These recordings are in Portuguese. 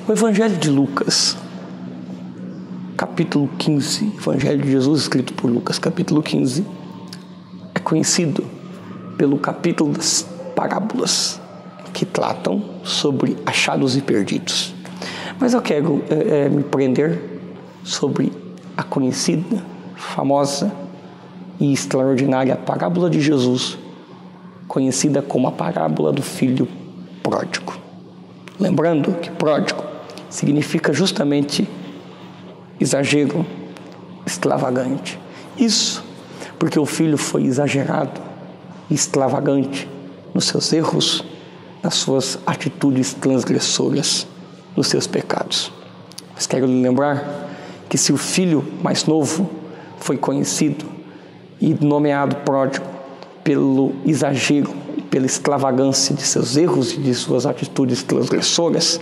O Evangelho de Lucas, capítulo 15, Evangelho de Jesus escrito por Lucas, capítulo 15, é conhecido pelo capítulo das parábolas, que tratam sobre achados e perdidos. Mas eu quero me prender sobre a conhecida, famosa e extraordinária parábola de Jesus, conhecida como a parábola do filho pródigo. Lembrando que pródigo significa justamente exagero, extravagante. Isso porque o filho foi exagerado e extravagante nos seus erros, nas suas atitudes transgressoras, nos seus pecados. Mas quero lhe lembrar que se o filho mais novo foi conhecido e nomeado pródigo pelo exagero e pela extravagância de seus erros e de suas atitudes transgressoras,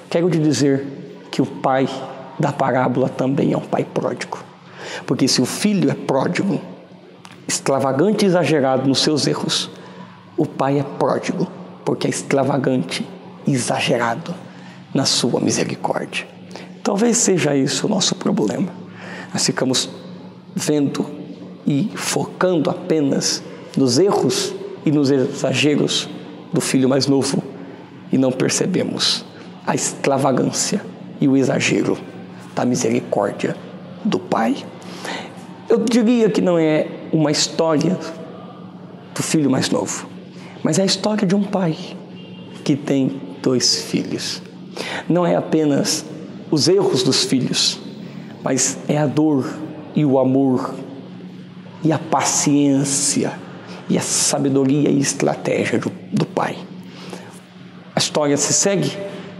quero te dizer que o pai da parábola também é um pai pródigo. Porque se o filho é pródigo, extravagante e exagerado nos seus erros, o pai é pródigo porque é extravagante e exagerado na sua misericórdia. Talvez seja isso o nosso problema. Nós ficamos vendo e focando apenas nos erros e nos exageros do filho mais novo e não percebemos a extravagância e o exagero da misericórdia do Pai. Eu diria que não é uma história do filho mais novo, mas é a história de um pai que tem 2 filhos. Não é apenas os erros dos filhos, mas é a dor e o amor e a paciência e a sabedoria e estratégia do pai. A história se segue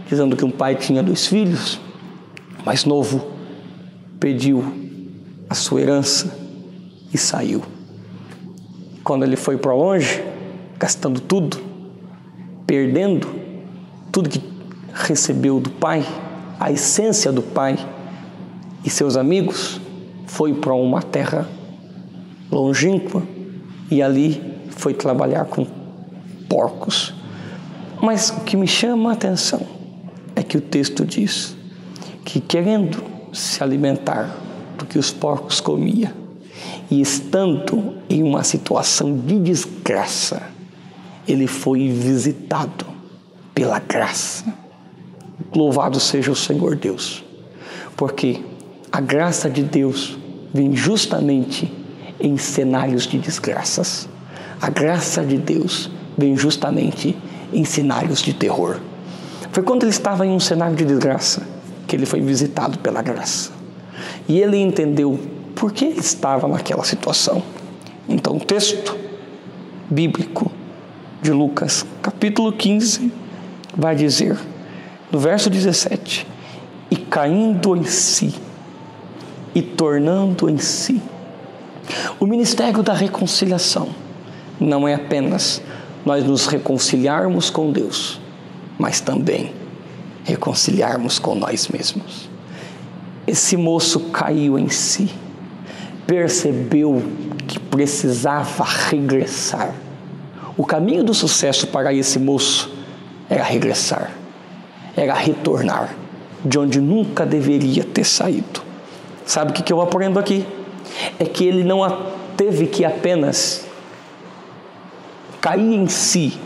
dizendo que um pai tinha 2 filhos, o mais novo pediu a sua herança e saiu. Quando ele foi para longe, gastando tudo, perdendo tudo que recebeu do pai, a essência do pai e seus amigos, foi para uma terra longínqua e ali foi trabalhar com porcos. Mas o que me chama a atenção é que o texto diz que, querendo se alimentar do que os porcos comiam e estando em uma situação de desgraça, ele foi visitado pela graça. Louvado seja o Senhor Deus, porque a graça de Deus vem justamente em cenários de desgraças. A graça de Deus vem justamente em cenários de terror. Foi quando ele estava em um cenário de desgraça que ele foi visitado pela graça. E ele entendeu por que ele estava naquela situação. Então o texto bíblico de Lucas, capítulo 15, vai dizer, no verso 17, e caindo em si, e tornando em si. O ministério da reconciliação não é apenas nós nos reconciliarmos com Deus, mas também reconciliarmos com nós mesmos. Esse moço caiu em si, percebeu que precisava regressar. O caminho do sucesso para esse moço era regressar, era retornar de onde nunca deveria ter saído. Sabe o que eu aprendo aqui? É que ele não teve que apenas cair em si,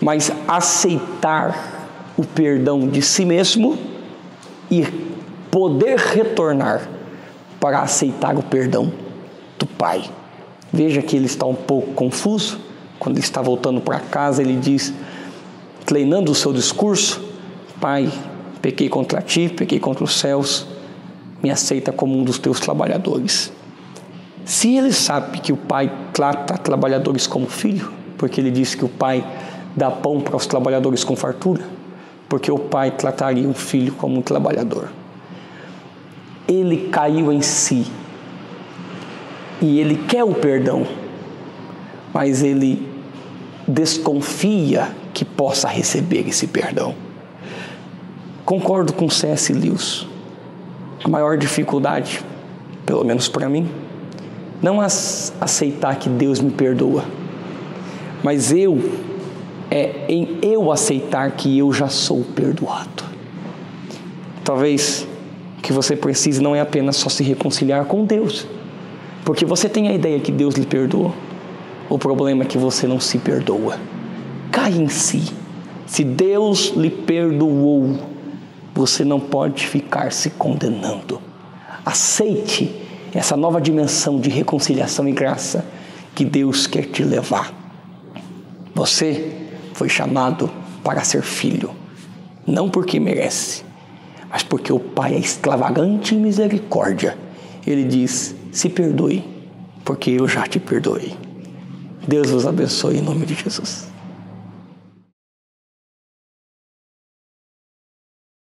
mas aceitar o perdão de si mesmo e poder retornar para aceitar o perdão do Pai. Veja que ele está um pouco confuso. Quando ele está voltando para casa, ele diz, treinando o seu discurso, Pai, pequei contra ti, pequei contra os céus, me aceita como um dos teus trabalhadores. Se ele sabe que o Pai trata trabalhadores como filho, porque ele disse que o Pai dá pão para os trabalhadores com fartura, porque o Pai trataria o filho como um trabalhador. Ele caiu em si e ele quer o perdão, mas ele desconfia que possa receber esse perdão. Concordo com C.S. Lewis. A maior dificuldade, pelo menos para mim, não aceitar que Deus me perdoa, mas em eu aceitar que eu já sou perdoado. Talvez o que você precise não é apenas só se reconciliar com Deus, porque você tem a ideia que Deus lhe perdoou. O problema é que você não se perdoa. Cai em si. Se Deus lhe perdoou, você não pode ficar se condenando. Aceite essa nova dimensão de reconciliação e graça que Deus quer te levar. Você foi chamado para ser filho, não porque merece, mas porque o Pai é extravagante em misericórdia. Ele diz: se perdoe, porque eu já te perdoei. Deus vos abençoe em nome de Jesus.